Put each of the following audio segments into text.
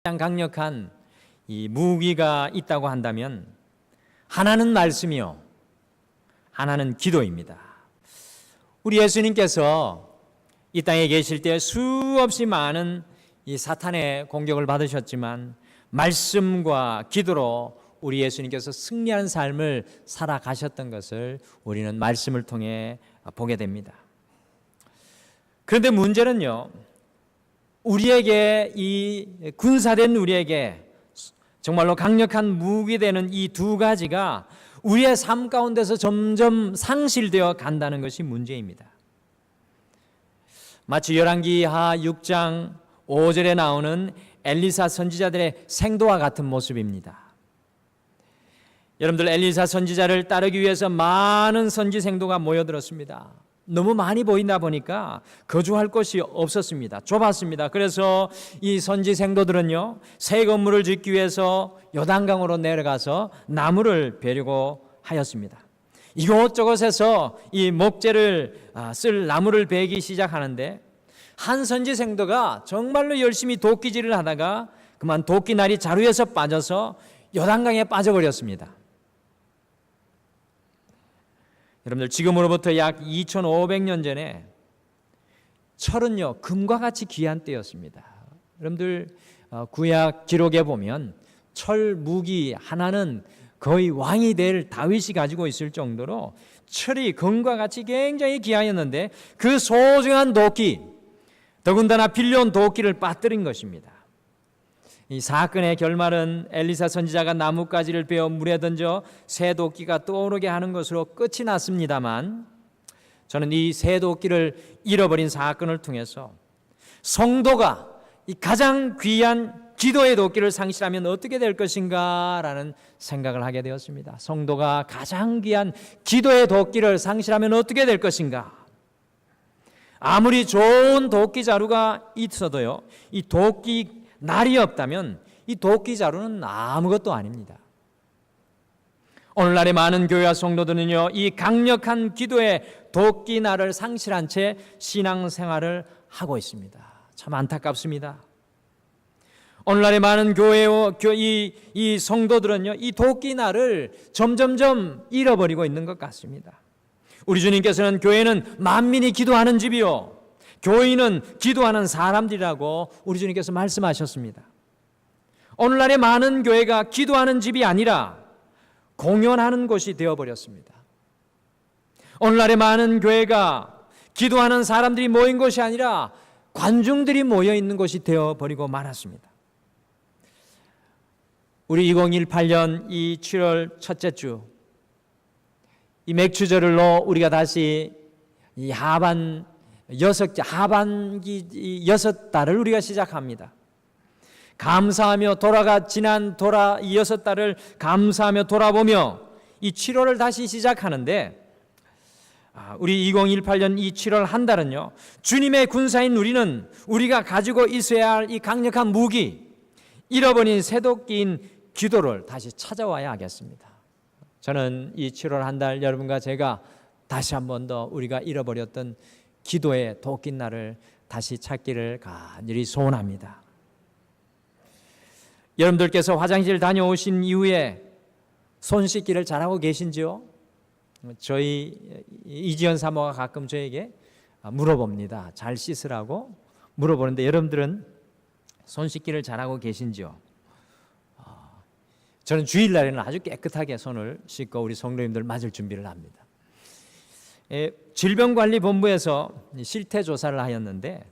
가장 강력한 이 무기가 있다고 한다면 하나는 말씀이요, 하나는 기도입니다. 우리 예수님께서 이 땅에 계실 때 수없이 많은 이 사탄의 공격을 받으셨지만 말씀과 기도로 우리 예수님께서 승리하는 삶을 살아가셨던 것을 우리는 말씀을 통해 보게 됩니다. 그런데 문제는요, 우리에게 이 군사된 우리에게 정말로 강력한 무기 되는 이 두 가지가 우리의 삶 가운데서 점점 상실되어 간다는 것이 문제입니다. 마치 열왕기하 6장 5절에 나오는 엘리사 선지자들의 생도와 같은 모습입니다. 여러분들, 엘리사 선지자를 따르기 위해서 많은 선지 생도가 모여들었습니다. 너무 많이 보이다 보니까 거주할 곳이 없었습니다. 좁았습니다. 그래서 이 선지 생도들은요, 새 건물을 짓기 위해서 요단강으로 내려가서 나무를 베려고 하였습니다. 이곳저곳에서 이 목재를 쓸 나무를 베기 시작하는데 한 선지 생도가 정말로 열심히 도끼질을 하다가 그만 도끼날이 자루에서 빠져서 요단강에 빠져버렸습니다. 여러분들, 지금으로부터 약 2500년 전에 철은요, 금과 같이 귀한 때였습니다. 여러분들, 구약 기록에 보면 철 무기 하나는 거의 왕이 될 다윗이 가지고 있을 정도로 철이 금과 같이 굉장히 귀하였는데 그 소중한 도끼, 더군다나 빌려온 도끼를 빠뜨린 것입니다. 이 사건의 결말은 엘리사 선지자가 나뭇가지를 베어 물에 던져 새 도끼가 떠오르게 하는 것으로 끝이 났습니다만, 저는 이 새 도끼를 잃어버린 사건을 통해서 성도가 이 가장 귀한 기도의 도끼를 상실하면 어떻게 될 것인가라는 생각을 하게 되었습니다. 성도가 가장 귀한 기도의 도끼를 상실하면 어떻게 될 것인가? 아무리 좋은 도끼 자루가 있어도요, 이 도끼 날이 없다면 이 도끼 자루는 아무것도 아닙니다. 오늘날의 많은 교회와 성도들은요, 이 강력한 기도의 도끼 날을 상실한 채 신앙생활을 하고 있습니다. 참 안타깝습니다. 오늘날의 많은 교회와 이 성도들은요, 이 도끼 날을 점점점 잃어버리고 있는 것 같습니다. 우리 주님께서는 교회는 만민이 기도하는 집이요, 교인은 기도하는 사람들이라고 우리 주님께서 말씀하셨습니다. 오늘날의 많은 교회가 기도하는 집이 아니라 공연하는 곳이 되어버렸습니다. 오늘날의 많은 교회가 기도하는 사람들이 모인 곳이 아니라 관중들이 모여 있는 곳이 되어버리고 말았습니다. 우리 2018년 이 7월 첫째 주, 이 맥추절로 우리가 다시 이 하반기 6달을 우리가 시작합니다. 감사하며 지난 6달을 감사하며 돌아보며 이 7월을 다시 시작하는데, 우리 2018년 이 7월 한 달은요, 주님의 군사인 우리는 우리가 가지고 있어야 할 이 강력한 무기, 잃어버린 새도끼인 기도를 다시 찾아와야 하겠습니다. 저는 이 7월 한 달 여러분과 제가 다시 한 번 더 우리가 잃어버렸던 기도의 도끼날을 다시 찾기를 간절히 소원합니다. 여러분들께서 화장실 다녀오신 이후에 손 씻기를 잘하고 계신지요? 저희 이지연 사모가 가끔 저에게 물어봅니다. 잘 씻으라고 물어보는데, 여러분들은 손 씻기를 잘하고 계신지요? 저는 주일날에는 아주 깨끗하게 손을 씻고 우리 성도님들 맞을 준비를 합니다. 질병관리본부에서 실태조사를 하였는데,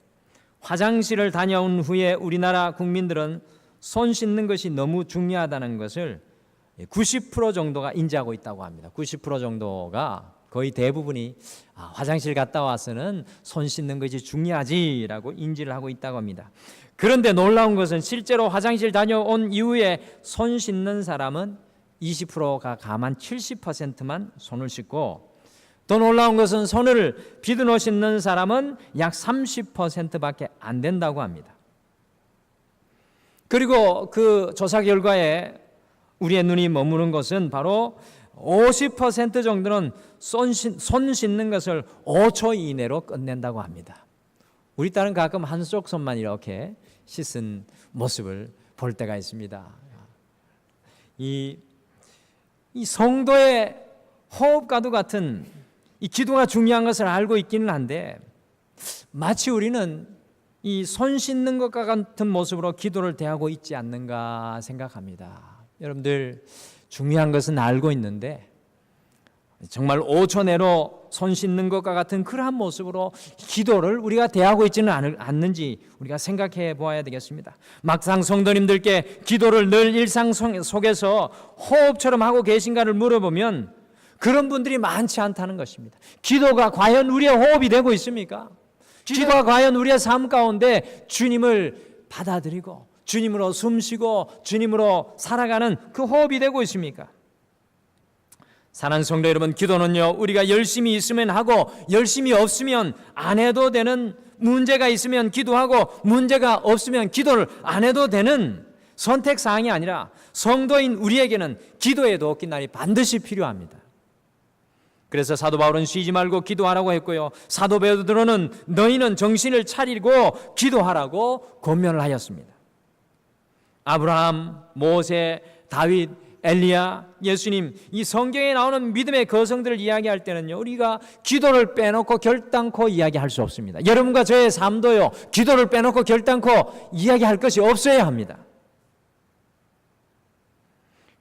화장실을 다녀온 후에 우리나라 국민들은 손 씻는 것이 너무 중요하다는 것을 90% 정도가 인지하고 있다고 합니다. 90% 정도가, 거의 대부분이 화장실 갔다 와서는 손 씻는 것이 중요하지라고 인지를 하고 있다고 합니다. 그런데 놀라운 것은 실제로 화장실 다녀온 이후에 손 씻는 사람은 20%가 감한 70%만 손을 씻고, 더 놀라운 것은 손을 비듬어 씻는 사람은 약 30%밖에 안 된다고 합니다. 그리고 그 조사 결과에 우리의 눈이 머무는 것은 바로 50% 정도는 손 씻는 것을 5초 이내로 끝낸다고 합니다. 우리 딸은 가끔 한쪽 손만 이렇게 씻은 모습을 볼 때가 있습니다. 이 성도의 호흡과도 같은 이 기도가 중요한 것을 알고 있기는 한데 마치 우리는 이 손 씻는 것과 같은 모습으로 기도를 대하고 있지 않는가 생각합니다. 여러분들 중요한 것은 알고 있는데 정말 5초 내로 손 씻는 것과 같은 그러한 모습으로 기도를 우리가 대하고 있지는 않는지 우리가 생각해 보아야 되겠습니다. 막상 성도님들께 기도를 늘 일상 속에서 호흡처럼 하고 계신가를 물어보면 그런 분들이 많지 않다는 것입니다. 기도가 과연 우리의 호흡이 되고 있습니까? 기도가 과연 우리의 삶 가운데 주님을 받아들이고 주님으로 숨쉬고 주님으로 살아가는 그 호흡이 되고 있습니까? 사랑하는 성도 여러분, 기도는요, 우리가 열심히 있으면 하고 열심히 없으면 안 해도 되는, 문제가 있으면 기도하고 문제가 없으면 기도를 안 해도 되는 선택사항이 아니라 성도인 우리에게는 기도의 도끼 날이 반드시 필요합니다. 그래서 사도 바울은 쉬지 말고 기도하라고 했고요, 사도 베드로는 너희는 정신을 차리고 기도하라고 권면을 하였습니다. 아브라함, 모세, 다윗, 엘리야, 예수님, 이 성경에 나오는 믿음의 거성들을 이야기할 때는요, 우리가 기도를 빼놓고 결단코 이야기할 수 없습니다. 여러분과 저의 삶도요, 기도를 빼놓고 결단코 이야기할 것이 없어야 합니다.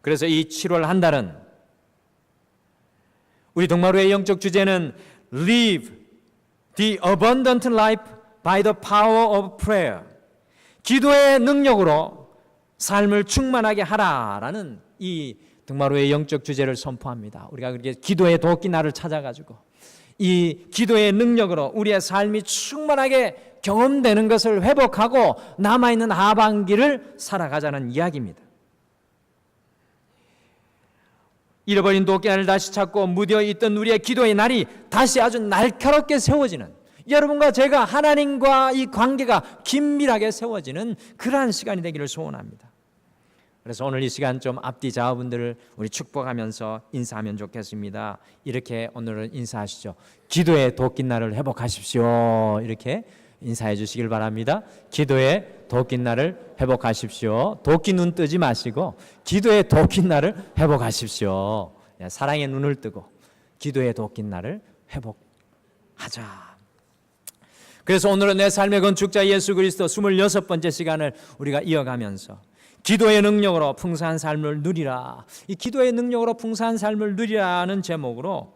그래서 이 7월 한 달은 우리 동마루의 영적 주제는 Live the abundant life by the power of prayer. 기도의 능력으로 삶을 충만하게 하라라는 이 등마루의 영적 주제를 선포합니다. 우리가 그렇게 기도의 도끼 날을 찾아가지고 이 기도의 능력으로 우리의 삶이 충만하게 경험되는 것을 회복하고 남아있는 하반기를 살아가자는 이야기입니다. 잃어버린 도끼날을 다시 찾고 무뎌있던 우리의 기도의 날이 다시 아주 날카롭게 세워지는, 여러분과 제가 하나님과 이 관계가 긴밀하게 세워지는 그러한 시간이 되기를 소원합니다. 그래서 오늘 이 시간 좀 앞뒤 좌우분들을 우리 축복하면서 인사하면 좋겠습니다. 이렇게 오늘은 인사하시죠. 기도의 도끼날을 회복하십시오. 이렇게 인사해 주시길 바랍니다. 기도의 도끼날을 회복하십시오. 도끼 눈 뜨지 마시고 기도의 도끼날을 회복하십시오. 사랑의 눈을 뜨고 기도의 도끼날을 회복하자. 그래서 오늘은 내 삶의 건축자 예수 그리스도 26번째 시간을 우리가 이어가면서 기도의 능력으로 풍성한 삶을 누리라, 이 기도의 능력으로 풍성한 삶을 누리라는 제목으로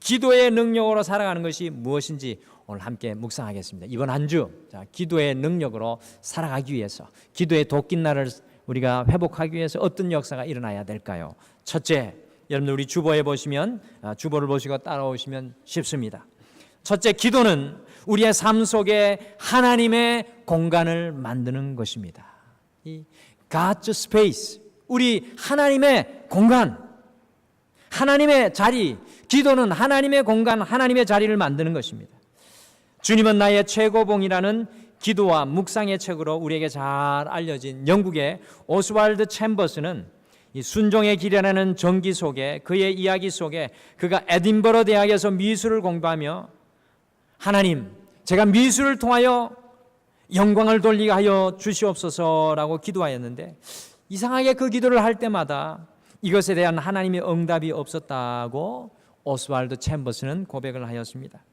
기도의 능력으로 살아가는 것이 무엇인지 오늘 함께 묵상하겠습니다. 이번 한 주 기도의 능력으로 살아가기 위해서, 기도의 도끼날을 우리가 회복하기 위해서 어떤 역사가 일어나야 될까요? 첫째, 여러분들 우리 주보에 보시면, 주보를 보시고 따라오시면 쉽습니다. 첫째, 기도는 우리의 삶 속에 하나님의 공간을 만드는 것입니다. 이 God's space, 우리 하나님의 공간, 하나님의 자리, 기도는 하나님의 공간, 하나님의 자리를 만드는 것입니다. 주님은 나의 최고봉이라는 기도와 묵상의 책으로 우리에게 잘 알려진 영국의 오스왈드 챔버스는 이 순종의 길이라는 전기 속에, 그의 이야기 속에 그가 에딘버러 대학에서 미술을 공부하며 하나님, 제가 미술을 통하여 영광을 돌리게 하여 주시옵소서라고 기도하였는데, 이상하게 그 기도를 할 때마다 이것에 대한 하나님의 응답이 없었다고 오스왈드 챔버스는 고백을 하였습니다.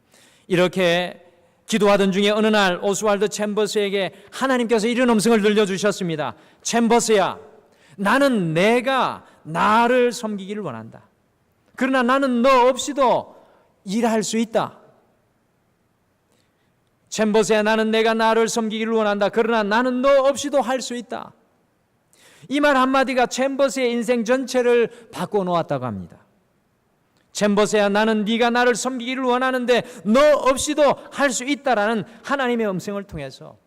이렇게 기도하던 중에 어느 날 오스왈드 챔버스에게 하나님께서 이런 음성을 들려주셨습니다. 챔버스야, 나는 내가 나를 섬기기를 원한다. 그러나 나는 너 없이도 일할 수 있다. 챔버스야, 나는 내가 나를 섬기기를 원한다. 그러나 나는 너 없이도 할 수 있다. 이 말 한마디가 챔버스의 인생 전체를 바꿔놓았다고 합니다. 챔버스야, 나는 네가 나를 섬기기를 원하는데 너 없이도 할 수 있다라는 하나님의 음성을 통해서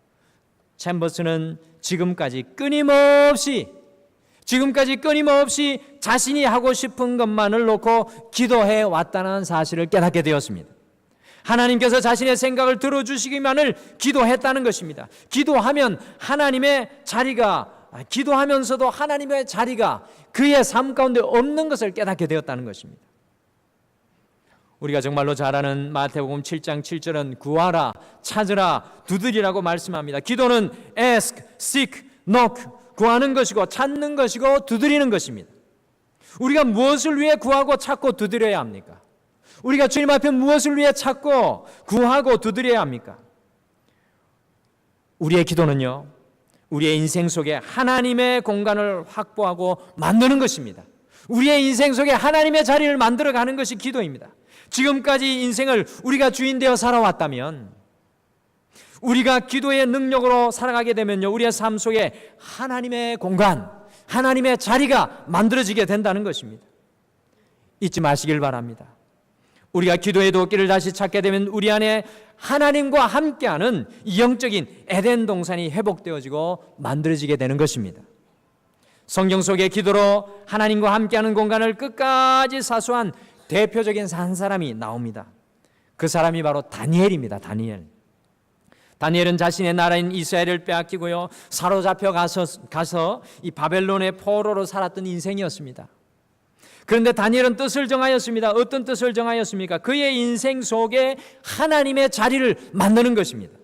챔버스는 지금까지 끊임없이 자신이 하고 싶은 것만을 놓고 기도해 왔다는 사실을 깨닫게 되었습니다. 하나님께서 자신의 생각을 들어주시기만을 기도했다는 것입니다. 기도하면 하나님의 자리가, 기도하면서도 하나님의 자리가 그의 삶 가운데 없는 것을 깨닫게 되었다는 것입니다. 우리가 정말로 잘 아는 마태복음 7장 7절은 구하라, 찾으라, 두드리라고 말씀합니다. 기도는 ask, seek, knock, 구하는 것이고 찾는 것이고 두드리는 것입니다. 우리가 무엇을 위해 구하고 찾고 두드려야 합니까? 우리가 주님 앞에 무엇을 위해 찾고 구하고 두드려야 합니까? 우리의 기도는요, 우리의 인생 속에 하나님의 공간을 확보하고 만드는 것입니다. 우리의 인생 속에 하나님의 자리를 만들어가는 것이 기도입니다. 지금까지 인생을 우리가 주인 되어 살아왔다면, 우리가 기도의 능력으로 살아가게 되면요, 우리의 삶 속에 하나님의 공간, 하나님의 자리가 만들어지게 된다는 것입니다. 잊지 마시길 바랍니다. 우리가 기도의 도끼를 다시 찾게 되면 우리 안에 하나님과 함께하는 영적인 에덴 동산이 회복되어지고 만들어지게 되는 것입니다. 성경 속의 기도로 하나님과 함께하는 공간을 끝까지 사수한 대표적인 한 사람이 나옵니다. 그 사람이 바로 다니엘입니다. 다니엘은 자신의 나라인 이스라엘을 빼앗기고요, 사로잡혀 가서 이 바벨론의 포로로 살았던 인생이었습니다. 그런데 다니엘은 뜻을 정하였습니다. 어떤 뜻을 정하였습니까? 그의 인생 속에 하나님의 자리를 만드는 것입니다.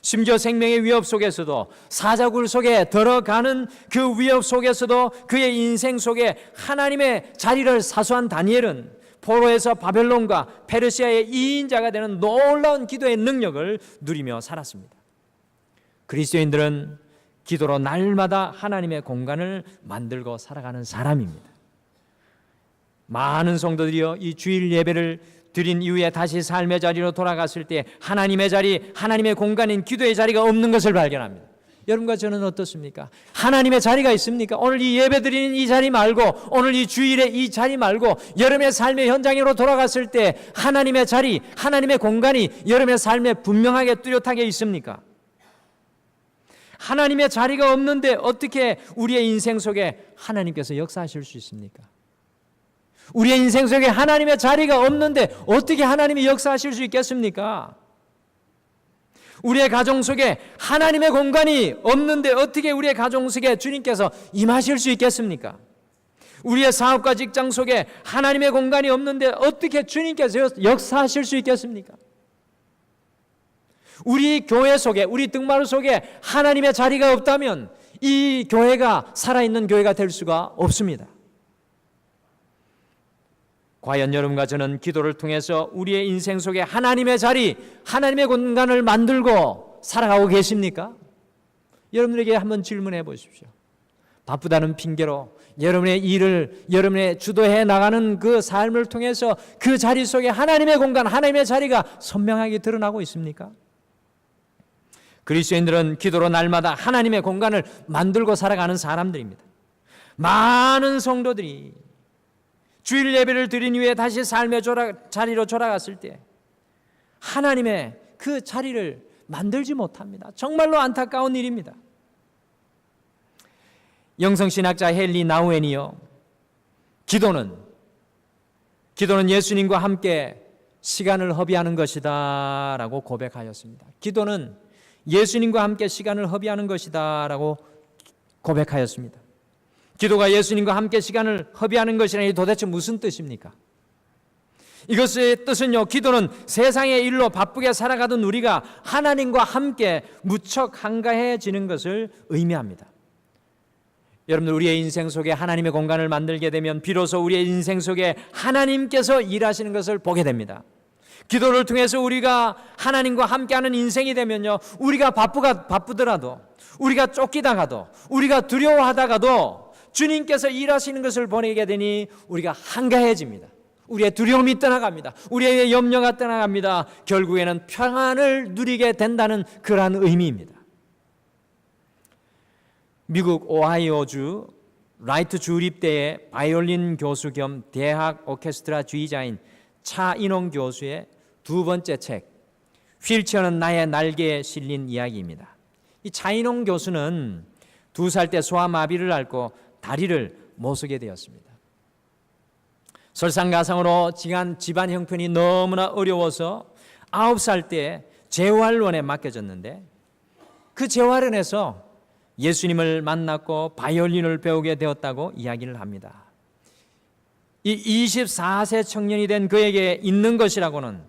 심지어 생명의 위협 속에서도, 사자굴 속에 들어가는 그 위협 속에서도 그의 인생 속에 하나님의 자리를 사수한 다니엘은 포로에서 바벨론과 페르시아의 2인자가 되는 놀라운 기도의 능력을 누리며 살았습니다. 그리스도인들은 기도로 날마다 하나님의 공간을 만들고 살아가는 사람입니다. 많은 성도들이요, 이 주일 예배를 드린 이후에 다시 삶의 자리로 돌아갔을 때 하나님의 자리, 하나님의 공간인 기도의 자리가 없는 것을 발견합니다. 여러분과 저는 어떻습니까? 하나님의 자리가 있습니까? 오늘 이 예배 드리는 이 자리 말고, 오늘 이 주일의 이 자리 말고, 여러분의 삶의 현장으로 돌아갔을 때 하나님의 자리, 하나님의 공간이 여러분의 삶에 분명하게 뚜렷하게 있습니까? 하나님의 자리가 없는데 어떻게 우리의 인생 속에 하나님께서 역사하실 수 있습니까? 우리의 인생 속에 하나님의 자리가 없는데 어떻게 하나님이 역사하실 수 있겠습니까? 우리의 가정 속에 하나님의 공간이 없는데 어떻게 우리의 가정 속에 주님께서 임하실 수 있겠습니까? 우리의 사업과 직장 속에 하나님의 공간이 없는데 어떻게 주님께서 역사하실 수 있겠습니까? 우리 교회 속에, 우리 등마루 속에 하나님의 자리가 없다면 이 교회가 살아있는 교회가 될 수가 없습니다. 과연 여러분과 저는 기도를 통해서 우리의 인생 속에 하나님의 자리, 하나님의 공간을 만들고 살아가고 계십니까? 여러분들에게 한번 질문해 보십시오. 바쁘다는 핑계로 여러분의 일을, 여러분의 주도해 나가는 그 삶을 통해서 그 자리 속에 하나님의 공간, 하나님의 자리가 선명하게 드러나고 있습니까? 그리스도인들은 기도로 날마다 하나님의 공간을 만들고 살아가는 사람들입니다. 많은 성도들이 주일 예배를 드린 이후에 다시 삶의 자리로 돌아갔을 때 하나님의 그 자리를 만들지 못합니다. 정말로 안타까운 일입니다. 영성신학자 헨리 나우엔이요, 기도는 예수님과 함께 시간을 허비하는 것이다 라고 고백하였습니다. 기도는 예수님과 함께 시간을 허비하는 것이다 라고 고백하였습니다. 기도가 예수님과 함께 시간을 허비하는 것이라니 도대체 무슨 뜻입니까? 이것의 뜻은요, 기도는 세상의 일로 바쁘게 살아가던 우리가 하나님과 함께 무척 한가해지는 것을 의미합니다. 여러분들, 우리의 인생 속에 하나님의 공간을 만들게 되면 비로소 우리의 인생 속에 하나님께서 일하시는 것을 보게 됩니다. 기도를 통해서 우리가 하나님과 함께하는 인생이 되면요, 우리가 바쁘더라도, 우리가 쫓기다가도, 우리가 두려워하다가도 주님께서 일하시는 것을 보내게 되니 우리가 한가해집니다. 우리의 두려움이 떠나갑니다. 우리의 염려가 떠나갑니다. 결국에는 평안을 누리게 된다는 그러한 의미입니다. 미국 오하이오주 라이트 주립대의 바이올린 교수 겸 대학 오케스트라 주의자인 차인홍 교수의 두 번째 책, 휠체어는 나의 날개에 실린 이야기입니다. 이 차인홍 교수는 2살 때 소아마비를 앓고 다리를 못 쓰게 되었습니다. 설상가상으로 집안 형편이 너무나 어려워서 9살 때 재활원에 맡겨졌는데, 그 재활원에서 예수님을 만났고 바이올린을 배우게 되었다고 이야기를 합니다. 이 24세 청년이 된 그에게 있는 것이라고는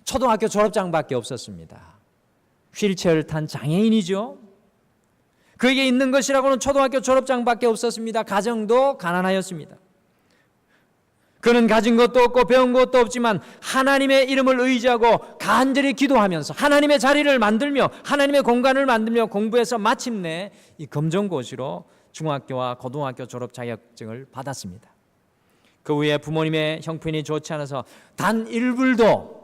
초등학교 졸업장밖에 없었습니다. 휠체어를 탄 장애인이죠. 그에게 있는 것이라고는 초등학교 졸업장밖에 없었습니다. 가정도 가난하였습니다. 그는 가진 것도 없고 배운 것도 없지만 하나님의 이름을 의지하고 간절히 기도하면서 하나님의 자리를 만들며 하나님의 공간을 만들며 공부해서 마침내 이 검정고시로 중학교와 고등학교 졸업 자격증을 받았습니다. 그 후에 부모님의 형편이 좋지 않아서 단 1불도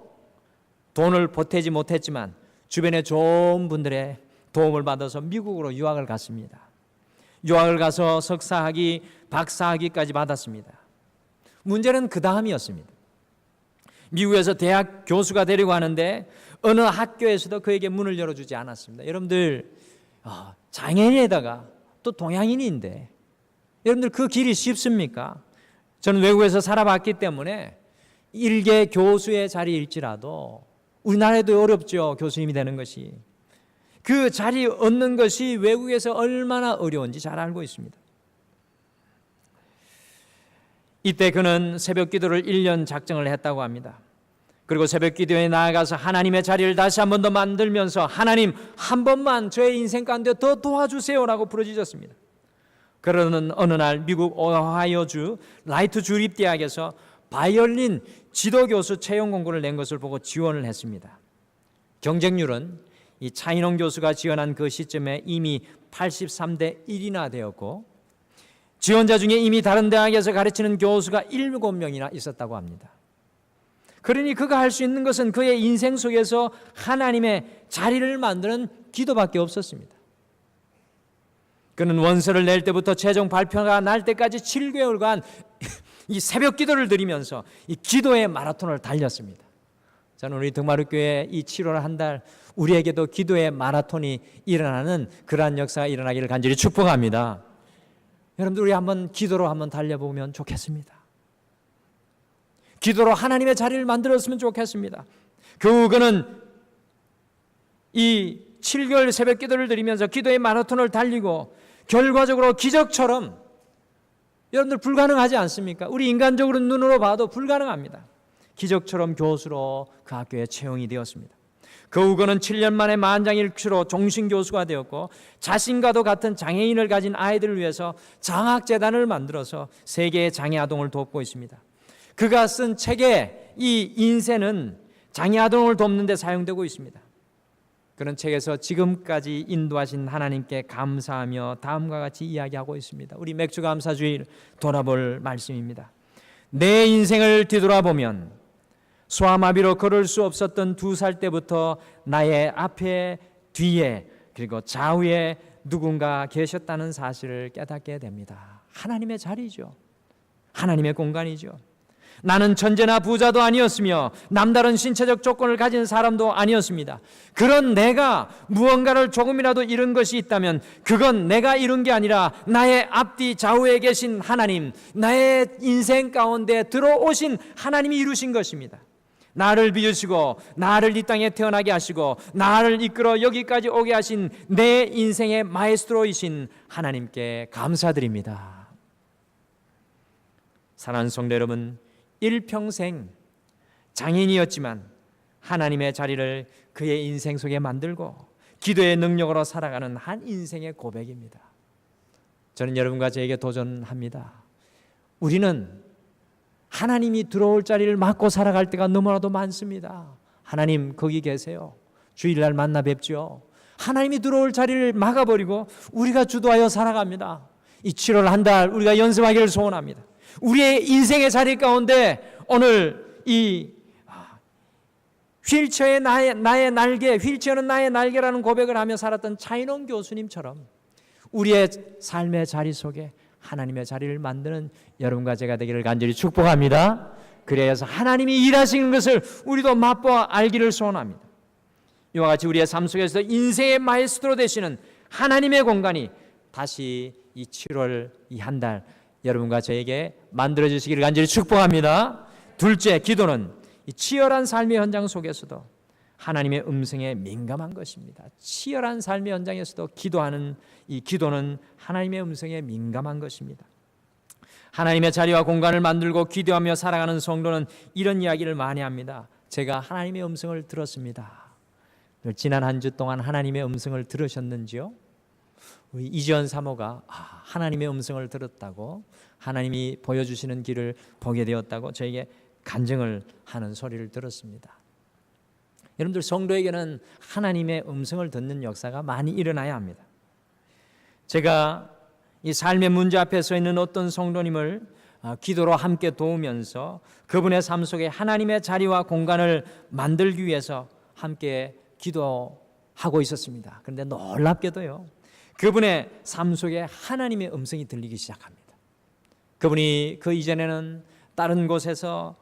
돈을 보태지 못했지만 주변의 좋은 분들의 도움을 받아서 미국으로 유학을 갔습니다. 유학을 가서 석사학위, 박사학위까지 받았습니다. 문제는 그 다음이었습니다. 미국에서 대학 교수가 되려고 하는데 어느 학교에서도 그에게 문을 열어주지 않았습니다. 여러분들 장애인에다가 또 동양인인데 여러분들 그 길이 쉽습니까? 저는 외국에서 살아봤기 때문에 일개 교수의 자리일지라도 우리나라에도 어렵죠. 교수님이 되는 것이. 그 자리 얻는 것이 외국에서 얼마나 어려운지 잘 알고 있습니다. 이때 그는 새벽 기도를 1년 작정을 했다고 합니다. 그리고 새벽 기도에 나아가서 하나님의 자리를 다시 한 번 더 만들면서 하나님 한 번만 저의 인생 가운데 더 도와주세요라고 부르짖었습니다. 그러는 어느 날 미국 오하이오주 라이트 주립대학에서 바이올린 지도교수 채용 공고를 낸 것을 보고 지원을 했습니다. 경쟁률은 이 차인홍 교수가 지원한 그 시점에 이미 83대 1이나 되었고 지원자 중에 이미 다른 대학에서 가르치는 교수가 7명이나 있었다고 합니다. 그러니 그가 할 수 있는 것은 그의 인생 속에서 하나님의 자리를 만드는 기도밖에 없었습니다. 그는 원서를 낼 때부터 최종 발표가 날 때까지 7개월간 이 새벽 기도를 드리면서 이 기도의 마라톤을 달렸습니다. 저는 우리 등마루교회 이 7월 한 달 우리에게도 기도의 마라톤이 일어나는 그러한 역사가 일어나기를 간절히 축복합니다. 여러분들 우리 한번 기도로 한번 달려보면 좋겠습니다. 기도로 하나님의 자리를 만들었으면 좋겠습니다. 겨우 그는 이 7개월 새벽 기도를 드리면서 기도의 마라톤을 달리고 결과적으로 기적처럼 여러분들 불가능하지 않습니까? 우리 인간적으로 눈으로 봐도 불가능합니다. 기적처럼 교수로 그 학교에 채용이 되었습니다. 그 후 그는 7년 만에 만장일치로 종신교수가 되었고 자신과도 같은 장애인을 가진 아이들을 위해서 장학재단을 만들어서 세계의 장애아동을 돕고 있습니다. 그가 쓴 책의 이 인쇄는 장애아동을 돕는 데 사용되고 있습니다. 그런 책에서 지금까지 인도하신 하나님께 감사하며 다음과 같이 이야기하고 있습니다. 우리 맥주감사주일 돌아볼 말씀입니다. 내 인생을 뒤돌아보면 소아마비로 걸을 수 없었던 2살 때부터 나의 앞에, 뒤에, 그리고 좌우에 누군가 계셨다는 사실을 깨닫게 됩니다. 하나님의 자리죠. 하나님의 공간이죠. 나는 천재나 부자도 아니었으며 남다른 신체적 조건을 가진 사람도 아니었습니다. 그런 내가 무언가를 조금이라도 잃은 것이 있다면 그건 내가 잃은 게 아니라 나의 앞뒤 좌우에 계신 하나님, 나의 인생 가운데 들어오신 하나님이 이루신 것입니다. 나를 빚으시고 나를 이 땅에 태어나게 하시고 나를 이끌어 여기까지 오게 하신 내 인생의 마에스트로이신 하나님께 감사드립니다. 사랑하는 성도 여러분, 일평생 장인이었지만 하나님의 자리를 그의 인생 속에 만들고 기도의 능력으로 살아가는 한 인생의 고백입니다. 저는 여러분과 저에게 도전합니다. 우리는 하나님이 들어올 자리를 막고 살아갈 때가 너무나도 많습니다. 하나님 거기 계세요. 주일날 만나 뵙죠. 하나님이 들어올 자리를 막아버리고 우리가 주도하여 살아갑니다. 이 7월 한 달 우리가 연습하기를 소원합니다. 우리의 인생의 자리 가운데 오늘 이 휠체어의 나의 날개, 휠체어는 나의 날개라는 고백을 하며 살았던 차인홍 교수님처럼 우리의 삶의 자리 속에 하나님의 자리를 만드는 여러분과 제가 되기를 간절히 축복합니다. 그래서 하나님이 일하시는 것을 우리도 맛보아 알기를 소원합니다. 이와 같이 우리의 삶 속에서 인생의 마에스트로 되시는 하나님의 공간이 다시 이 7월 이 한 달 여러분과 저에게 만들어 주시기를 간절히 축복합니다. 둘째, 기도는 이 치열한 삶의 현장 속에서도 하나님의 음성에 민감한 것입니다. 치열한 삶의 현장에서도 기도하는 이 기도는 하나님의 음성에 민감한 것입니다. 하나님의 자리와 공간을 만들고 기도하며 살아가는 성도는 이런 이야기를 많이 합니다. 제가 하나님의 음성을 들었습니다. 지난 한 주 동안 하나님의 음성을 들으셨는지요? 우리 이지연 사모가 하나님의 음성을 들었다고, 하나님이 보여주시는 길을 보게 되었다고 저에게 간증을 하는 소리를 들었습니다. 여러분들, 성도에게는 하나님의 음성을 듣는 역사가 많이 일어나야 합니다. 제가 이 삶의 문제 앞에 서 있는 어떤 성도님을 기도로 함께 도우면서 그분의 삶 속에 하나님의 자리와 공간을 만들기 위해서 함께 기도하고 있었습니다. 그런데 놀랍게도요, 그분의 삶 속에 하나님의 음성이 들리기 시작합니다. 그분이 그 이전에는 다른 곳에서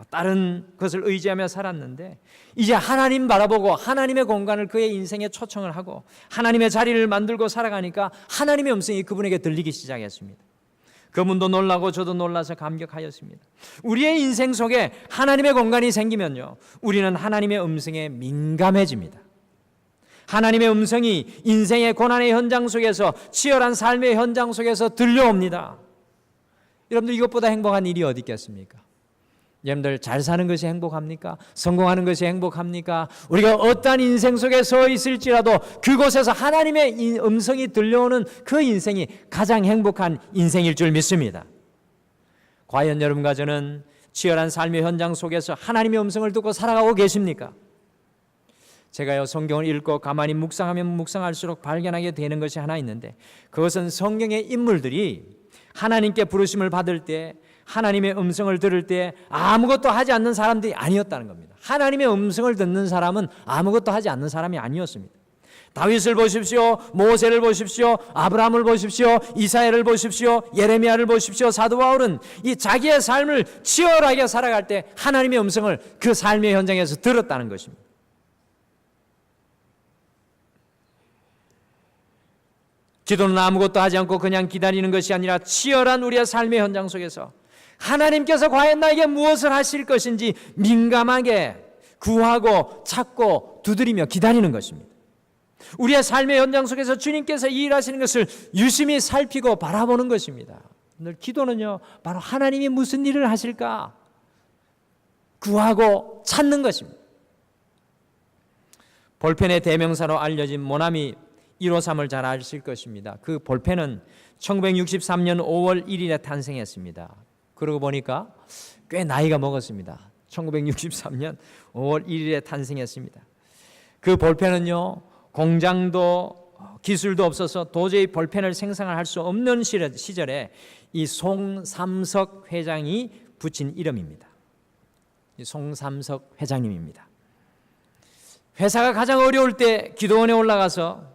다른 것을 의지하며 살았는데, 이제 하나님 바라보고 하나님의 공간을 그의 인생에 초청을 하고 하나님의 자리를 만들고 살아가니까 하나님의 음성이 그분에게 들리기 시작했습니다. 그분도 놀라고 저도 놀라서 감격하였습니다. 우리의 인생 속에 하나님의 공간이 생기면요, 우리는 하나님의 음성에 민감해집니다. 하나님의 음성이 인생의 고난의 현장 속에서, 치열한 삶의 현장 속에서 들려옵니다. 여러분들, 이것보다 행복한 일이 어디 있겠습니까? 여러분들, 잘 사는 것이 행복합니까? 성공하는 것이 행복합니까? 우리가 어떠한 인생 속에 서 있을지라도 그곳에서 하나님의 음성이 들려오는 그 인생이 가장 행복한 인생일 줄 믿습니다. 과연 여러분과 저는 치열한 삶의 현장 속에서 하나님의 음성을 듣고 살아가고 계십니까? 제가요, 성경을 읽고 가만히 묵상하면 묵상할수록 발견하게 되는 것이 하나 있는데, 그것은 성경의 인물들이 하나님께 부르심을 받을 때, 하나님의 음성을 들을 때 아무것도 하지 않는 사람들이 아니었다는 겁니다. 하나님의 음성을 듣는 사람은 아무것도 하지 않는 사람이 아니었습니다. 다윗을 보십시오, 모세를 보십시오, 아브라함을 보십시오, 이사야를 보십시오, 예레미야를 보십시오. 사도 바울은 이 자기의 삶을 치열하게 살아갈 때 하나님의 음성을 그 삶의 현장에서 들었다는 것입니다. 기도는 아무것도 하지 않고 그냥 기다리는 것이 아니라 치열한 우리의 삶의 현장 속에서 하나님께서 과연 나에게 무엇을 하실 것인지 민감하게 구하고 찾고 두드리며 기다리는 것입니다. 우리의 삶의 현장 속에서 주님께서 일하시는 것을 유심히 살피고 바라보는 것입니다. 오늘 기도는요, 바로 하나님이 무슨 일을 하실까 구하고 찾는 것입니다. 볼펜의 대명사로 알려진 모나미 153을 잘 아실 것입니다. 그 볼펜은 1963년 5월 1일에 탄생했습니다. 그러고 보니까 꽤 나이가 먹었습니다. 1963년 5월 1일에 탄생했습니다. 그 볼펜은요, 공장도 기술도 없어서 도저히 볼펜을 생산할 수 없는 시절에 이 송삼석 회장이 붙인 이름입니다. 이 송삼석 회장님입니다. 회사가 가장 어려울 때 기도원에 올라가서,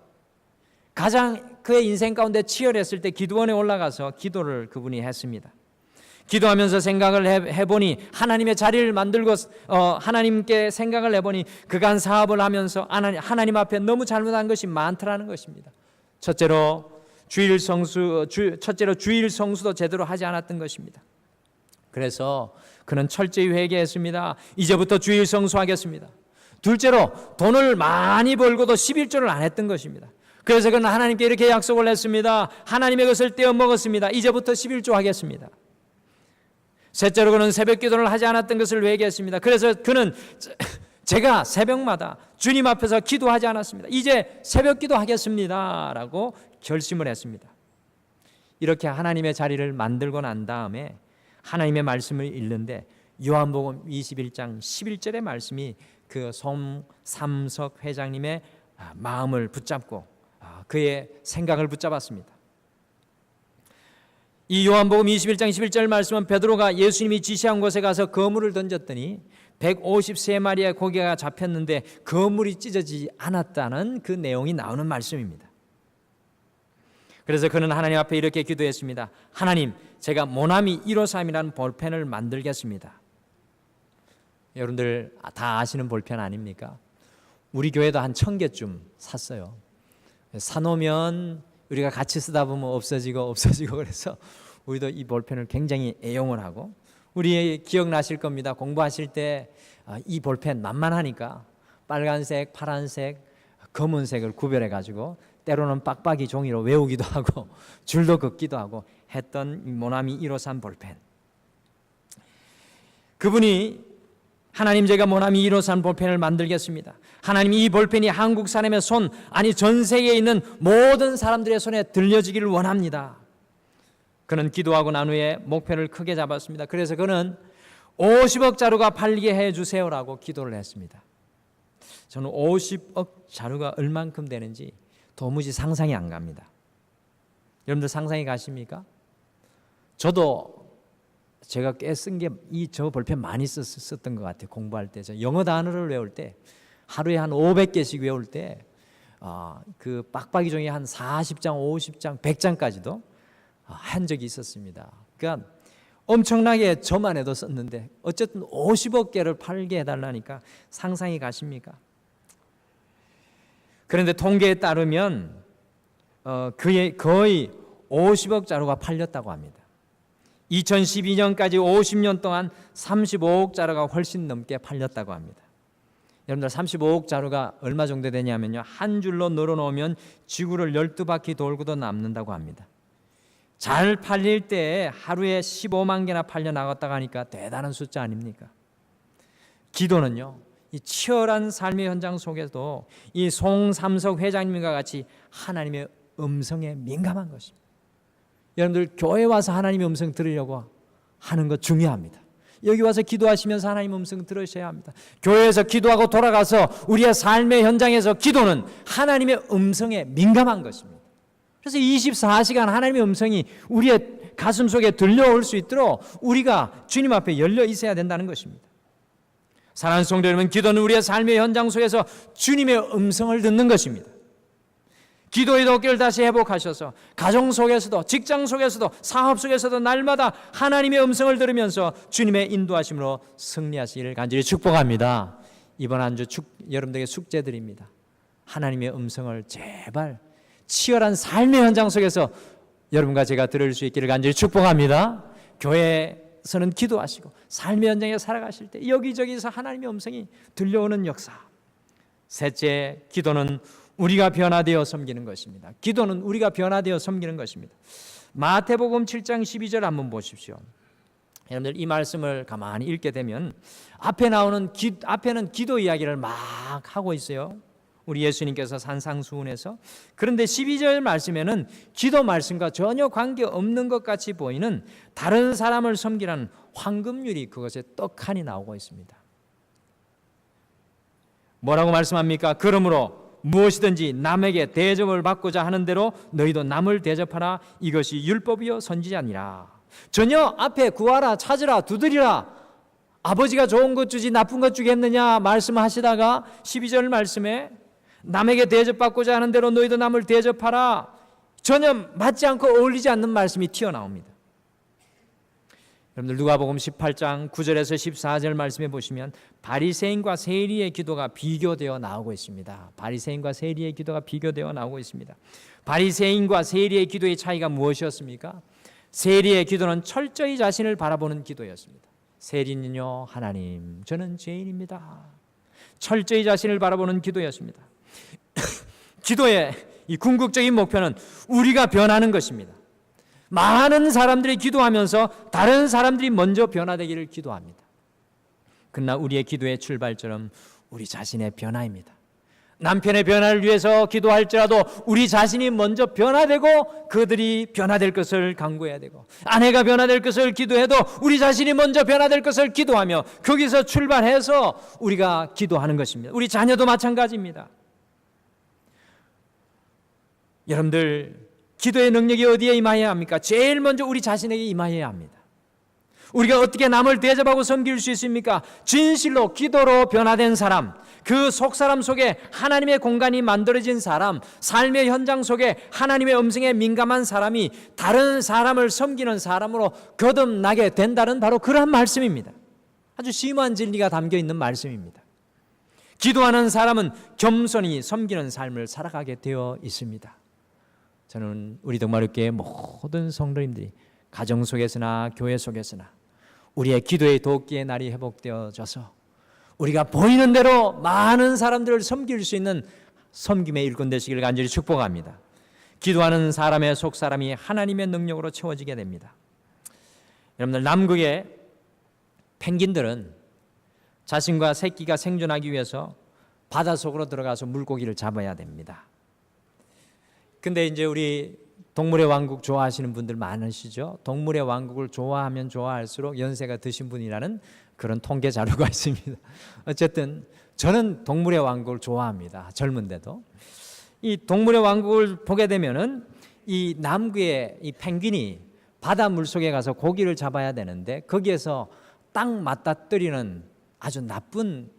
가장 그의 인생 가운데 치열했을 때 기도원에 올라가서 기도를 그분이 했습니다. 기도하면서 생각을 해보니, 하나님의 자리를 만들고 하나님께 생각을 해보니 그간 사업을 하면서 하나님 앞에 너무 잘못한 것이 많더라는 것입니다. 첫째로 주일 성수도 제대로 하지 않았던 것입니다. 그래서 그는 철저히 회개했습니다. 이제부터 주일 성수하겠습니다. 둘째로 돈을 많이 벌고도 11조를 안 했던 것입니다. 그래서 그는 하나님께 이렇게 약속을 했습니다. 하나님의 것을 떼어 먹었습니다. 이제부터 11조 하겠습니다. 셋째로 그는 새벽 기도를 하지 않았던 것을 회개했습니다. 그래서 그는 제가 새벽마다 주님 앞에서 기도하지 않았습니다. 이제 새벽 기도하겠습니다 라고 결심을 했습니다. 이렇게 하나님의 자리를 만들고 난 다음에 하나님의 말씀을 읽는데, 요한복음 21장 11절의 말씀이 그 송삼석 회장님의 마음을 붙잡고 그의 생각을 붙잡았습니다. 이 요한복음 21장 11절 말씀은 베드로가 예수님이 지시한 곳에 가서 그물을 던졌더니 153마리의 고기가 잡혔는데 그물이 찢어지지 않았다는 그 내용이 나오는 말씀입니다. 그래서 그는 하나님 앞에 이렇게 기도했습니다. 하나님, 제가 모나미 153이라는 볼펜을 만들겠습니다. 여러분들 다 아시는 볼펜 아닙니까? 우리 교회도 한 1000개쯤 샀어요. 사놓으면 우리가 같이 쓰다 보면 없어지고 그래서 우리도 이 볼펜을 굉장히 애용을 하고, 우리 기억나실 겁니다. 공부하실 때 이 볼펜 만만하니까 빨간색, 파란색, 검은색을 구별해 가지고 때로는 빡빡이 종이로 외우기도 하고 줄도 긋기도 하고 했던 모나미 153 볼펜. 그분이 하나님, 제가 모나미 1호산 볼펜을 만들겠습니다. 하나님, 이 볼펜이 한국 사람의 손, 아니 전 세계에 있는 모든 사람들의 손에 들려지기를 원합니다. 그는 기도하고 난 후에 목표를 크게 잡았습니다. 그래서 그는 50억 자루가 팔리게 해주세요라고 기도를 했습니다. 저는 50억 자루가 얼만큼 되는지 도무지 상상이 안 갑니다. 여러분들 상상이 가십니까? 저도 제가 꽤 쓴 게 저 볼펜 많이 썼던 것 같아요. 공부할 때. 저 영어 단어를 외울 때 하루에 한 500개씩 외울 때 그 빡빡이 종이 한 40장, 50장, 100장까지도 한 적이 있었습니다. 그러니까 엄청나게 저만 해도 썼는데 어쨌든 50억 개를 팔게 해달라니까 상상이 가십니까? 그런데 통계에 따르면 거의 50억 자루가 팔렸다고 합니다. 2012년까지 50년 동안 35억 자루가 훨씬 넘게 팔렸다고 합니다. 여러분들 35억 자루가 얼마 정도 되냐면요, 한 줄로 늘어놓으면 지구를 12바퀴 돌고도 남는다고 합니다. 잘 팔릴 때 하루에 15만 개나 팔려 나갔다고 하니까 대단한 숫자 아닙니까? 기도는요, 이 치열한 삶의 현장 속에서도 이 송삼석 회장님과 같이 하나님의 음성에 민감한 것입니다. 여러분들 교회 와서 하나님의 음성 들으려고 하는 것 중요합니다. 여기 와서 기도하시면서 하나님의 음성 들으셔야 합니다. 교회에서 기도하고 돌아가서 우리의 삶의 현장에서 기도는 하나님의 음성에 민감한 것입니다. 그래서 24시간 하나님의 음성이 우리의 가슴 속에 들려올 수 있도록 우리가 주님 앞에 열려 있어야 된다는 것입니다. 사랑하는 성도 여러분, 기도는 우리의 삶의 현장 속에서 주님의 음성을 듣는 것입니다. 기도의 덕기를 다시 회복하셔서 가정 속에서도, 직장 속에서도, 사업 속에서도 날마다 하나님의 음성을 들으면서 주님의 인도하심으로 승리하시기를 간절히 축복합니다. 이번 한 주 여러분들에게 숙제드립니다. 하나님의 음성을 제발 치열한 삶의 현장 속에서 여러분과 제가 들을 수 있기를 간절히 축복합니다. 교회에서는 기도하시고 삶의 현장에 살아가실 때 여기저기서 하나님의 음성이 들려오는 역사. 셋째, 기도는 우리가 변화되어 섬기는 것입니다. 기도는 우리가 변화되어 섬기는 것입니다. 마태복음 7장 12절 한번 보십시오. 여러분들 이 말씀을 가만히 읽게 되면 앞에는 기도 이야기를 막 하고 있어요. 우리 예수님께서 산상수훈에서. 그런데 12절 말씀에는 기도 말씀과 전혀 관계없는 것 같이 보이는 다른 사람을 섬기라는 황금률이 그것에 떡하니 나오고 있습니다. 뭐라고 말씀합니까? 그러므로 무엇이든지 남에게 대접을 받고자 하는 대로 너희도 남을 대접하라. 이것이 율법이요 선지자니라. 전혀 앞에 구하라, 찾으라, 두드리라, 아버지가 좋은 것 주지 나쁜 것 주겠느냐 말씀하시다가 12절 말씀에 남에게 대접받고자 하는 대로 너희도 남을 대접하라, 전혀 맞지 않고 어울리지 않는 말씀이 튀어나옵니다. 여러분들 누가복음 18장 9절에서 14절 말씀해 보시면 바리새인과 세리의 기도가 비교되어 나오고 있습니다. 바리새인과 세리의 기도가 비교되어 나오고 있습니다. 바리새인과 세리의 기도의 차이가 무엇이었습니까? 세리의 기도는 철저히 자신을 바라보는 기도였습니다. 세리는요, 하나님 저는 죄인입니다. 철저히 자신을 바라보는 기도였습니다. 기도의 이 궁극적인 목표는 우리가 변하는 것입니다. 많은 사람들이 기도하면서 다른 사람들이 먼저 변화되기를 기도합니다. 그러나 우리의 기도의 출발점은 우리 자신의 변화입니다. 남편의 변화를 위해서 기도할지라도 우리 자신이 먼저 변화되고 그들이 변화될 것을 간구해야 되고, 아내가 변화될 것을 기도해도 우리 자신이 먼저 변화될 것을 기도하며 거기서 출발해서 우리가 기도하는 것입니다. 우리 자녀도 마찬가지입니다. 여러분들 기도의 능력이 어디에 임하여야 합니까? 제일 먼저 우리 자신에게 임하여야 합니다. 우리가 어떻게 남을 대접하고 섬길 수 있습니까? 진실로 기도로 변화된 사람, 그 속사람 속에 하나님의 공간이 만들어진 사람, 삶의 현장 속에 하나님의 음성에 민감한 사람이 다른 사람을 섬기는 사람으로 거듭나게 된다는 바로 그러한 말씀입니다. 아주 심오한 진리가 담겨 있는 말씀입니다. 기도하는 사람은 겸손히 섬기는 삶을 살아가게 되어 있습니다. 저는 우리 동마루교회 모든 성도님들이 가정 속에서나 교회 속에서나 우리의 기도의 도끼의 날이 회복되어져서 우리가 보이는 대로 많은 사람들을 섬길 수 있는 섬김의 일꾼 되시기를 간절히 축복합니다. 기도하는 사람의 속사람이 하나님의 능력으로 채워지게 됩니다. 여러분들 남극의 펭귄들은 자신과 새끼가 생존하기 위해서 바닷속으로 들어가서 물고기를 잡아야 됩니다. 근데 이제 우리 동물의 왕국 좋아하시는 분들 많으시죠? 동물의 왕국을 좋아하면 좋아할수록 연세가 드신 분이라는 그런 통계 자료가 있습니다. 어쨌든 저는 동물의 왕국을 좋아합니다. 젊은데도. 이 동물의 왕국을 보게 되면은 이 남극의 이 펭귄이 바다 물속에 가서 고기를 잡아야 되는데 거기에서 딱 맞닥뜨리는 아주 나쁜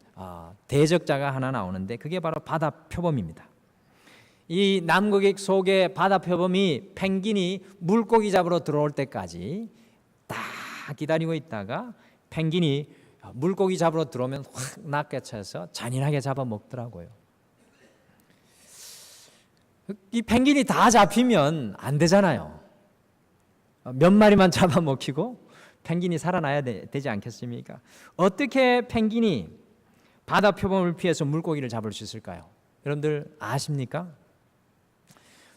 대적자가 하나 나오는데 그게 바로 바다 표범입니다. 이 남극 속의 바다 표범이 펭귄이 물고기 잡으러 들어올 때까지 딱 기다리고 있다가 펭귄이 물고기 잡으러 들어오면 확 낚아채서 잔인하게 잡아먹더라고요. 이 펭귄이 다 잡히면 안 되잖아요. 몇 마리만 잡아먹히고 펭귄이 살아나야 되지 않겠습니까? 어떻게 펭귄이 바다 표범을 피해서 물고기를 잡을 수 있을까요? 여러분들 아십니까?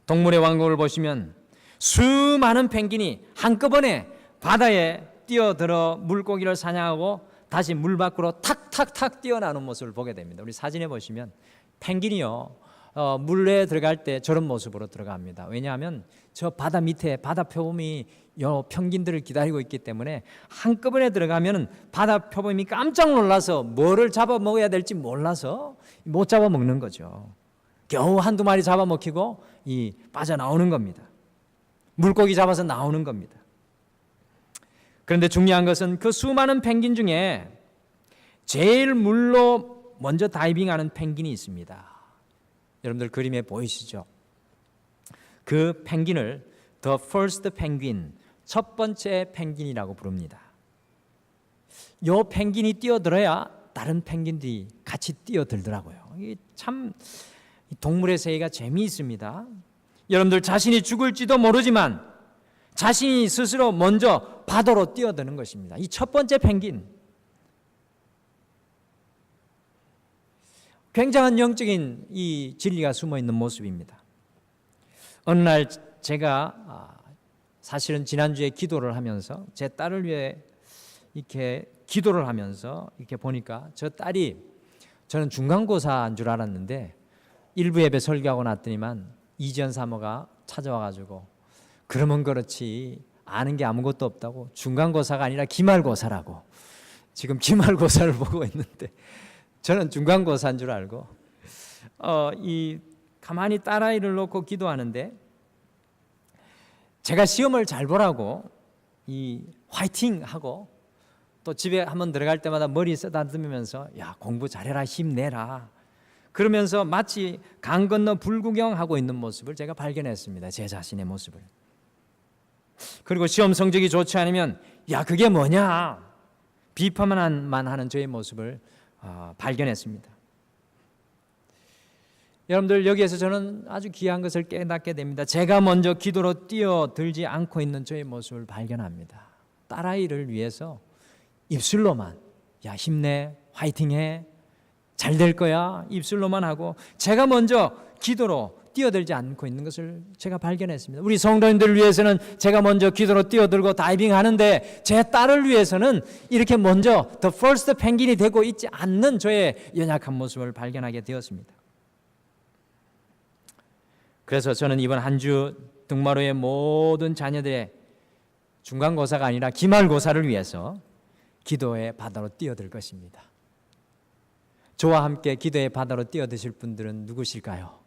동물의 왕국을 보시면 수많은 펭귄이 한꺼번에 바다에 뛰어들어 물고기를 사냥하고 다시 물 밖으로 탁탁탁 뛰어나오는 모습을 보게 됩니다. 우리 사진에 보시면 펭귄이요 물에 들어갈 때 저런 모습으로 들어갑니다. 왜냐하면 저 바다 밑에 바다 표범이 펭귄들을 기다리고 있기 때문에 한꺼번에 들어가면 바다 표범이 깜짝 놀라서 뭐를 잡아먹어야 될지 몰라서 못 잡아먹는 거죠. 겨우 한두 마리 잡아먹히고 빠져나오는 겁니다. 물고기 잡아서 나오는 겁니다. 그런데 중요한 것은 그 수많은 펭귄 중에 제일 물로 먼저 다이빙하는 펭귄이 있습니다. 여러분들 그림에 보이시죠? 그 펭귄을 The First Penguin, 첫 번째 펭귄이라고 부릅니다. 요 펭귄이 뛰어들어야 다른 펭귄들이 같이 뛰어들더라고요. 이게 참 동물의 세계가 재미있습니다. 여러분들 자신이 죽을지도 모르지만 자신이 스스로 먼저 바다로 뛰어드는 것입니다. 이 첫 번째 펭귄. 굉장한 영적인 이 진리가 숨어 있는 모습입니다. 어느 날 제가 사실은 지난주에 기도를 하면서 제 딸을 위해 이렇게 기도를 하면서 이렇게 보니까 저 딸이 저는 중간고사인 줄 알았는데 일부 예배 설교하고 났더니만 이지연 사모가 찾아와가지고 그러면 그렇지 아는 게 아무것도 없다고 중간고사가 아니라 기말고사라고 지금 기말고사를 보고 있는데 저는 중간고사인 줄 알고 가만히 딸아이를 놓고 기도하는데 제가 시험을 잘 보라고 화이팅 하고 또 집에 한번 들어갈 때마다 머리 쓰다듬으면서 야 공부 잘해라 힘내라 그러면서 마치 강 건너 불구경하고 있는 모습을 제가 발견했습니다. 제 자신의 모습을. 그리고 시험 성적이 좋지 않으면 야 그게 뭐냐 비판만 하는 저의 모습을 발견했습니다. 여러분들 여기에서 저는 아주 귀한 것을 깨닫게 됩니다. 제가 먼저 기도로 뛰어들지 않고 있는 저의 모습을 발견합니다. 딸아이를 위해서 입술로만 야 힘내 화이팅해 잘 될 거야 입술로만 하고 제가 먼저 기도로 뛰어들지 않고 있는 것을 제가 발견했습니다. 우리 성도님들을 위해서는 제가 먼저 기도로 뛰어들고 다이빙 하는데 제 딸을 위해서는 이렇게 먼저 The First 펭귄이 되고 있지 않는 저의 연약한 모습을 발견하게 되었습니다. 그래서 저는 이번 한 주 등마루의 모든 자녀들의 중간고사가 아니라 기말고사를 위해서 기도의 바다로 뛰어들 것입니다. 저와 함께 기도의 바다로 뛰어드실 분들은 누구실까요?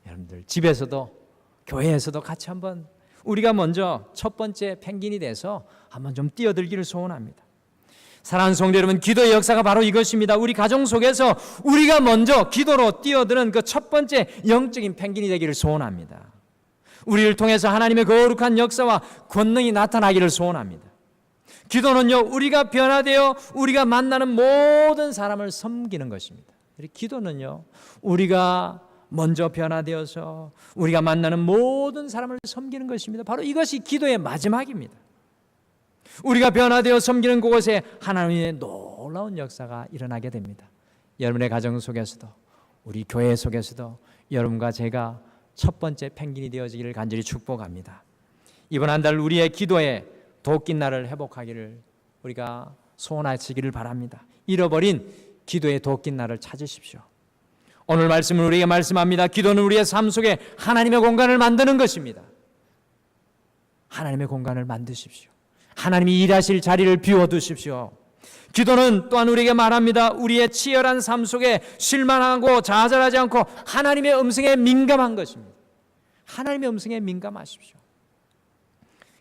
여러분들 집에서도 교회에서도 같이 한번 우리가 먼저 첫 번째 펭귄이 돼서 한번 좀 뛰어들기를 소원합니다. 사랑하는 성도 여러분, 기도의 역사가 바로 이것입니다. 우리 가정 속에서 우리가 먼저 기도로 뛰어드는 그 첫 번째 영적인 펭귄이 되기를 소원합니다. 우리를 통해서 하나님의 거룩한 역사와 권능이 나타나기를 소원합니다. 기도는요, 우리가 변화되어 우리가 만나는 모든 사람을 섬기는 것입니다. 기도는요, 우리가 먼저 변화되어서 우리가 만나는 모든 사람을 섬기는 것입니다. 바로 이것이 기도의 마지막입니다. 우리가 변화되어 섬기는 그곳에 하나님의 놀라운 역사가 일어나게 됩니다. 여러분의 가정 속에서도 우리 교회 속에서도 여러분과 제가 첫 번째 펭귄이 되어지기를 간절히 축복합니다. 이번 한 달 우리의 기도에 도끼날을 회복하기를 우리가 소원하시기를 바랍니다. 잃어버린 기도의 도끼 날을 찾으십시오. 오늘 말씀은 우리에게 말씀합니다. 기도는 우리의 삶 속에 하나님의 공간을 만드는 것입니다. 하나님의 공간을 만드십시오. 하나님이 일하실 자리를 비워두십시오. 기도는 또한 우리에게 말합니다. 우리의 치열한 삶 속에 실망하고 좌절하지 않고 하나님의 음성에 민감한 것입니다. 하나님의 음성에 민감하십시오.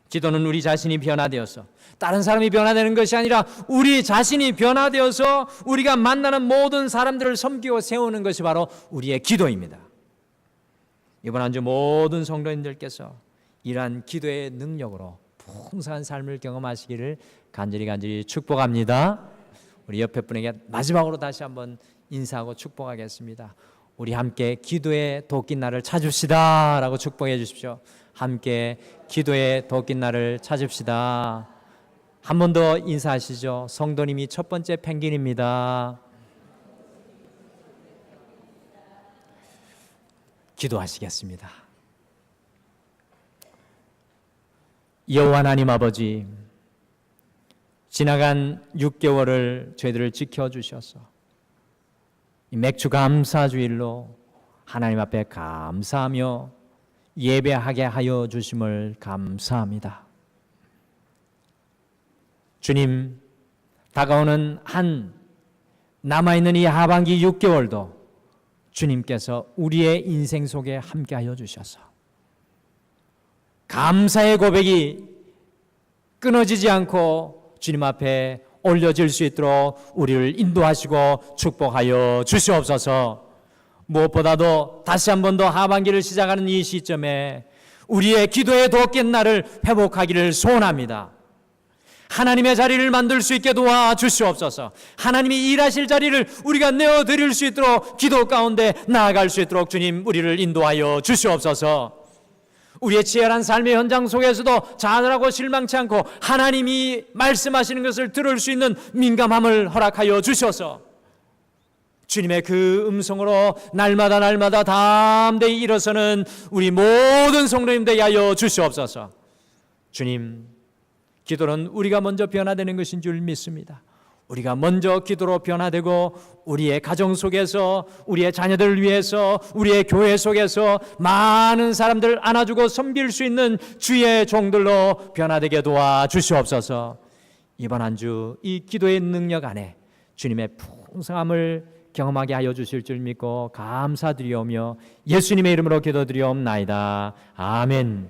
기도는 우리 자신이 변화되어서 다른 사람이 변화되는 것이 아니라 우리 자신이 변화되어서 우리가 만나는 모든 사람들을 섬기고 세우는 것이 바로 우리의 기도입니다. 이번 한 주 모든 성도님들께서 이러한 기도의 능력으로 풍성한 삶을 경험하시기를 간절히 축복합니다. 우리 옆에 분에게 마지막으로 다시 한번 인사하고 축복하겠습니다. 우리 함께 기도의 도끼 날을 찾읍시다 라고 축복해 주십시오. 함께 기도의 도끼 날을 찾읍시다. 한 번 더 인사하시죠. 성도님이 첫 번째 펭귄입니다. 기도하시겠습니다. 여호와 하나님 아버지, 지나간 6개월을 저희들을 지켜주셔서 이 맥주 감사 주일로 하나님 앞에 감사하며 예배하게 하여 주심을 감사합니다. 주님, 다가오는 한 남아있는 이 하반기 6개월도 주님께서 우리의 인생 속에 함께하여 주셔서 감사의 고백이 끊어지지 않고 주님 앞에 올려질 수 있도록 우리를 인도하시고 축복하여 주시옵소서. 무엇보다도 다시 한 번 더 하반기를 시작하는 이 시점에 우리의 기도의 도끼 날을 회복하기를 소원합니다. 하나님의 자리를 만들 수 있게 도와주시옵소서. 하나님이 일하실 자리를 우리가 내어드릴 수 있도록 기도 가운데 나아갈 수 있도록 주님 우리를 인도하여 주시옵소서. 우리의 치열한 삶의 현장 속에서도 좌절하고 실망치 않고 하나님이 말씀하시는 것을 들을 수 있는 민감함을 허락하여 주셔서 주님의 그 음성으로 날마다 담대히 일어서는 우리 모든 성도님 되게 하여 주시옵소서. 주님, 기도는 우리가 먼저 변화되는 것인 줄 믿습니다. 우리가 먼저 기도로 변화되고 우리의 가정 속에서, 우리의 자녀들을 위해서, 우리의 교회 속에서 많은 사람들을 안아주고 섬길 수 있는 주의 종들로 변화되게 도와주시옵소서. 이번 한 주 이 기도의 능력 안에 주님의 풍성함을 경험하게 하여 주실 줄 믿고 감사드리오며 예수님의 이름으로 기도드리옵나이다. 아멘.